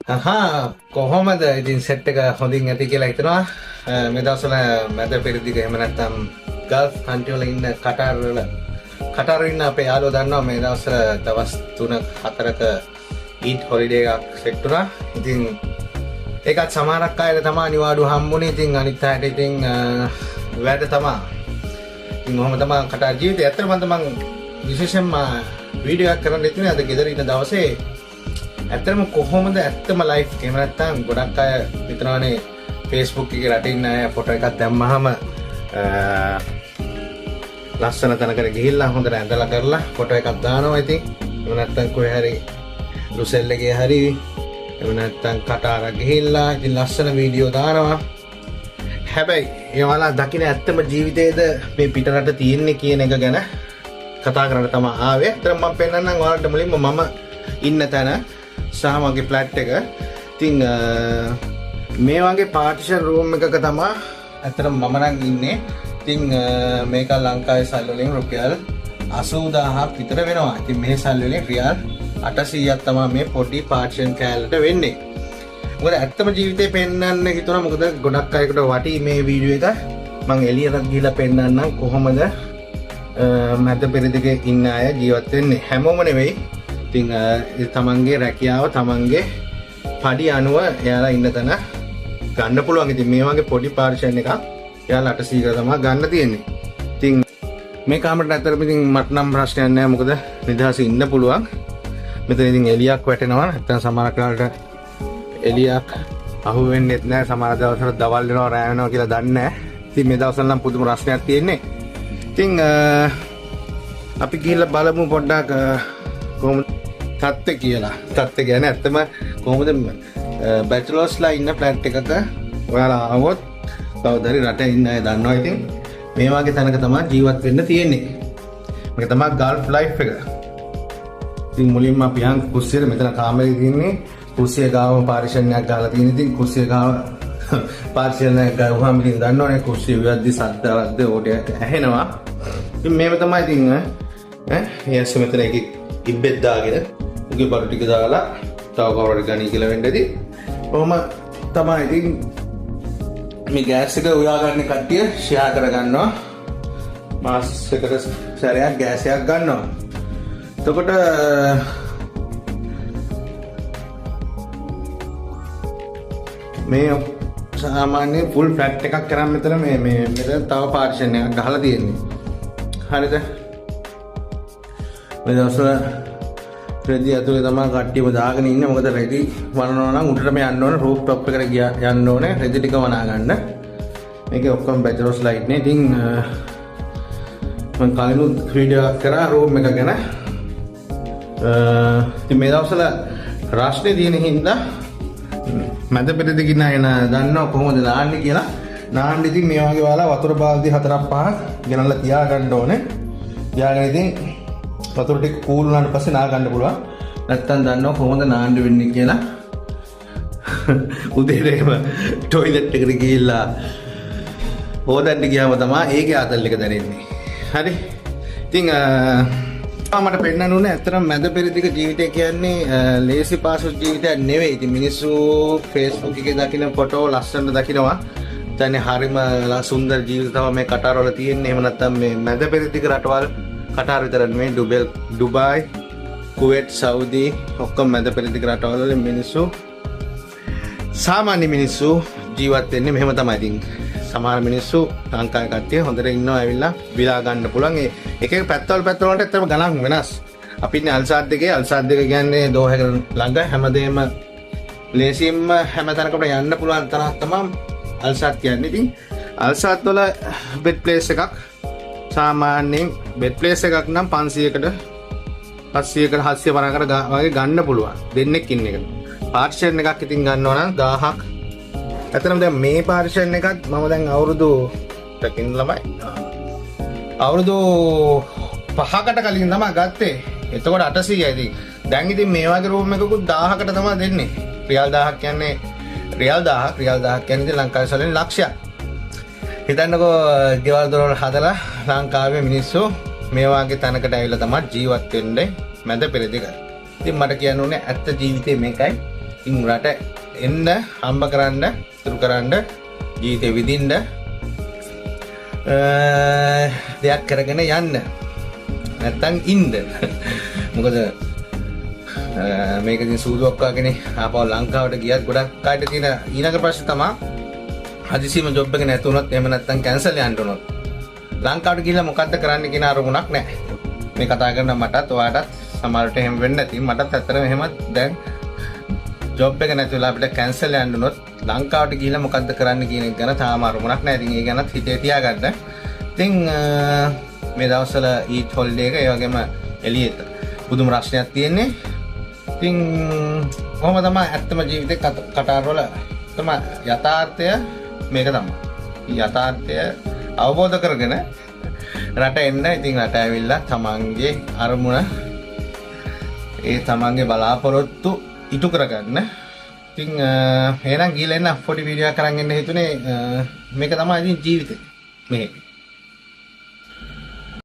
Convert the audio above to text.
කොහොමද ඉතින් සෙට් එක හොඳින් ඇති කියලා හිතනවා. මේ දවස්වල මැද පෙරදිග එහෙම නැත්නම් ගල්ෆ් කන්ට්‍රි වල ඉන්න කටාර් ඉන්න අපේ යාළුවෝ දන්නවා මේ දවස්වල දවස් 3-4ක ඊට් හොලිඩේ එකක් සෙට් වුණා. ඉතින් ඒකත් සමහරක් අයට තමයි නිවාඩු හම්බුනේ. ඉතින් අනිත් අයට ඉතින් වැඩ තමයි. ඉතින් කොහොම තමයි කටාර් ජීවිතය. ඇත්තටම මම විශේෂයෙන්ම වීඩියෝ එකක් කරන්න ඉතින් අද ගෙදර ඉන්න දවසේ ඇත්තටම කොහොමද ඇත්තම ලයිෆ් එක. එහෙම නැත්නම් ගොඩක් අය හිතනවානේ Facebook එකේ රටින් ඉන්න අය ෆොටෝ එකක් දැම්මහම ලස්සන තැනකට ගිහිල්ලා හොඳට ඇඳලා කරලා ෆොටෝ එකක් දානවා. ඉතින් එහෙම නැත්නම් කොහේ හරි රුසෙල් එකේ හරි එහෙම නැත්නම් කටාරක් ගිහිල්ලා ඉතින් ලස්සන වීඩියෝ දානවා. හැබැයි ඒවලා දකින්න ඇත්තම ජීවිතේද මේ පිටරට තියෙන්නේ කියන එක ගැන කතා කරන්න තමයි ආවේ. ඇත්තටම මම පෙන්නන්නම් ඔයාලට මුලින්ම මම ඉන්න තැන සහ මගේ ෆ්ලැට් එක. ඉතින් මේ වගේ පාර්ටිෂන් රූම් එකක තමයි ඇත්තටම මම නම් ඉන්නේ. ඉතින් මේක ලංකාවේ සල්ලි වලින් රුපියල් 80000ක් විතර වෙනවා. ඉතින් මේ සල්ලි වලින් රියල් 800ක් තමයි මේ පොඩි පාර්ටිෂන් කෑල්ලට වෙන්නේ. මොකද ඇත්තම ජීවිතේ පෙන්නන්න හිතුණා. මොකද ගොඩක් අයකට වටි මේ වීඩියෝ එක මම එළියට ගිහිල්ලා පෙන්නන්නම් කොහොමද මැද පෙරදිගේ ඉන්න අය ජීවත් වෙන්නේ. හැමෝම නෙවෙයි. ඉතින් තමන්ගේ රැකියාව තමන්ගේ පඩි අනුව එයාලා ඉන්න තැන ගන්න පුළුවන්. ඉතින් මේ වගේ පොඩි පාර්ටිෂන් එකක් එයාලා 800ක තමයි ගන්න තියෙන්නේ. ඉතින් මේ කාමරේට ඇත්තටම ඉතින් මට නම් ප්‍රශ්නයක් නැහැ. මොකද නිදහසේ ඉන්න පුළුවන්. මෙතන ඉතින් එළියක් වැටෙනවා. නැත්නම් සමහර කාලට එළියක් අහු වෙන්නේ නැහැ. සමහර දවස්වල දවල් වෙනවා රැ වෙනවා කියලා දන්නේ නැහැ. ඉතින් මේ දවස්වල නම් පුදුම රස්නයක් තියෙන්නේ. ඉතින් අපි ගිහිල්ලා බලමු පොඩ්ඩක් කොහොමද තත්ත්වය කියලා. තත්ත්වය කියන්නේ ඇත්තම කොහොමද බැචලර්ස්ලා ඉන්න ෆ්ලැට් එකක ඔයාලා ආවොත් කවදාරි රටේ ඉන්න අය දන්නවා. ඉතින් මේ වගේ තැනක තමයි ජීවත් වෙන්න තියෙන්නේ. මේක තමයි ගල්ෆ් ලයිෆ් එක. ඉතින් මුලින්ම අපි යන් කුස්සියට මෙතන කාමරේ තියෙන්නේ. කුස්සිය ගාවම පාරිශනයක් ගහලා තියෙන. ඉතින් කුස්සිය ගාව පාරිශනයක් ගාවම ඉතින් දන්නවනේ කුස්සිය වියද්දි සද්දවත්ද ඕඩයක් ඇහෙනවා. ඉතින් මේව තමයි ඉතින් යස් මෙතන එකේ ඉබ්බෙත් දාගෙන උගේ බඩු ටික දාලා තව කවුරුහරි ගනී කියලා වෙන්නදී කොහොම තමයි ඉතින් මේ ගෑස් එක උයා ගන්න කට්ටිය ෂෙයා කර ගන්නවා. මාස් එකට සැරයක් ගෑස් එකක් ගන්නවා. එතකොට මේ සාමාන්‍ය ෆුල් ෆ්ලැට් එකක් කරන් මෙතන මෙතන තව පාර්ටිෂන් එකක් ගහලා තියෙන්නේ. හරිද? මේ දවස්වල රෙදි ඇතුලේ තමයි කට්ටියම දාගෙන ඉන්නේ. මොකද රෙදි වනනවා නම් උඩටම යන්න ඕනේ. රූෆ් টොප් එකට යන්න ඕනේ. රෙදි ටික වනා ගන්න. මේකේ ඔක්කොම බැචලර්ස් ලයිට් නේ. ඉතින් මම කලිනුත් වීඩියෝ එකක් කරා රූම් එක ගැන. ඉතින් මේ දවස්වල රස්නේ තියෙන හින්දා මැද පෙරදිග ඉන්න අය දන්නවා කොහොමද නාන්නේ කියලා. නාන්න ඉතින් මේ වගේ ඔයාලා වතුර බාල්දි 4-5ක් ගෙනල්ලා තියාගන්න ඕනේ. තියාගෙන ඉතින් වතුර ටික කූල් වුණාට පස්සේ නා ගන්න පුළුවන්. නැත්තම් දන්නවා කොහොමද නාන්න වෙන්නේ කියලා. උදේට එහෙම টয়ලට් එකට ගිහිල්ලා හොදන්න ගියාම තමයි ඒකේ ආතල් එක දැනෙන්නේ. හරි. ඉතින් මට පෙන්නන්න ඕනේ ඇත්තටම මැද පෙරදිග ජීවිතය කියන්නේ ලේසි පාසු ජීවිතයක් නෙවෙයි. ඉතින් මිනිස්සු Facebook එකේ දකින ෆොටෝ ලස්සන දකිනවා. දැන් හරිම සුන්දර ජීවිත තමයි මේ කටාර වල තියෙන්නේ. එහෙම නැත්නම් මේ මැද පෙරදිග රටවල් කටාර විතර නෙවෙයි ඩුබායි, කුවේට්, සෞදි ඔක්කොම මැද පෙරදිග රටවල් වල මිනිස්සු සාමාන්‍ය මිනිස්සු ජීවත් වෙන්නේ මෙහෙම තමයි. ඉතින් සමහර මිනිස්සු ලංකාවේ කට්ටිය හොඳට ඉන්නවා ඇවිල්ලා විලා ගන්න පුළුවන්. එක එක පැත්තවල වලට ඇත්තම ගණන් වෙනස්. අපි ඉන්නේ අල්සාද් දෙකේ. අල්සාද් දෙක කියන්නේ දෝහක ළඟ හැමදේම ලේසියෙන්ම හැම තැනකම යන්න පුළුවන් තරක් තමයි අල්සාද් කියන්නේ. ඉතින් අල්සාද් වල බෙඩ් ප්ලේස් එකක් සාමාන්‍යයෙන් බෙඩ් ප්ලේස් එකක් නම් 500කට 750කට වගේ ගන්න පුළුවන්. දෙන්නෙක් ඉන්න එක. පාර්ටිෂන් එකක් ඉතින් ගන්නවා නම් 1000ක්. ඇත්තටම දැන් මේ පාර්ටිෂන් එකත් මම දැන් අවුරුදු තකින් ළමයි. අවුරුදු 5කට කලින් තමයි ගත්තේ. එතකොට 800යි. ඉතින් දැන් ඉතින් මේ වගේ රූම් එකකුත් 1000කට තමයි දෙන්නේ. රියල් 1000ක් කියන්නේ රියල් 1000ක් කියන්නේ ලංකාවේ සල්ලි ලක්ෂයක්. හිතන්නකෝ ගෙවල් දොරවල් හදලා ලංකාවේ මිනිස්සු මේ වගේ තැනකට ඇවිල්ලා තමයි ජීවත් වෙන්නේ මැද පෙරදිග. ඉතින් මට කියන්න ඕනේ ඇත්ත ජීවිතේ මේකයි. ඉතින් රට එන්න හම්බ කරන්න ඉතුරු කරන්න ජීවිතේ විඳින්න දෙයක් කරගෙන යන්න නැත්තම් ඉන්න මොකද මේක ඉතින් සූදුවක් වගේනේ ආපහු ලංකාවට ගියත් ගොඩක් අයට තියෙන ඊළඟ ප්‍රශ්නේ තමයි හදිසියෙම ජොබ් එක නැති වුණොත් එහෙම නැත්තම් කැන්සල් යන්න උනොත් ලංකාවට ගිහලා මොකද්ද කරන්න කියන අරමුණක් නැහැ. මේ කතා කරන මටත් ඔයාටත් සමහරට එහෙම වෙන්නේ නැති මටත් ඇත්තටම එහෙම දැන් ජොබ් එක නැති වෙලා අපිට කැන්සල් යන්න උනොත් ලංකාවට ගිහලා මොකද්ද කරන්න කියන එක ගැන තාම අරමුණක් නැහැ. ඉතින් ඒ ගැනත් හිතේ තියාගන්න. ඉතින් මේ දවස්වල ඊට් හොලිඩේ එක ඒ වගේම එළියට පුදුම රස්නයක් තියෙන්නේ. ඉතින් කොහොම තමයි ඇත්තම ජීවිතේ කතාවල තමයි යථාර්ථය මේක තමයි. යථාර්ථය අවබෝධ කරගෙන රට එන්න. ඉතින් රට ඇවිල්ලා තමන්ගේ අරමුණ ඒ තමන්ගේ බලාපොරොත්තු ඉටු කරගන්න. ඉතින් එහෙනම් ගිහලා එන්න පොඩි වීඩියෝ එකක් කරන් එන්න හිතුනේ. මේක තමයි ඉතින් ජීවිතේ. මේ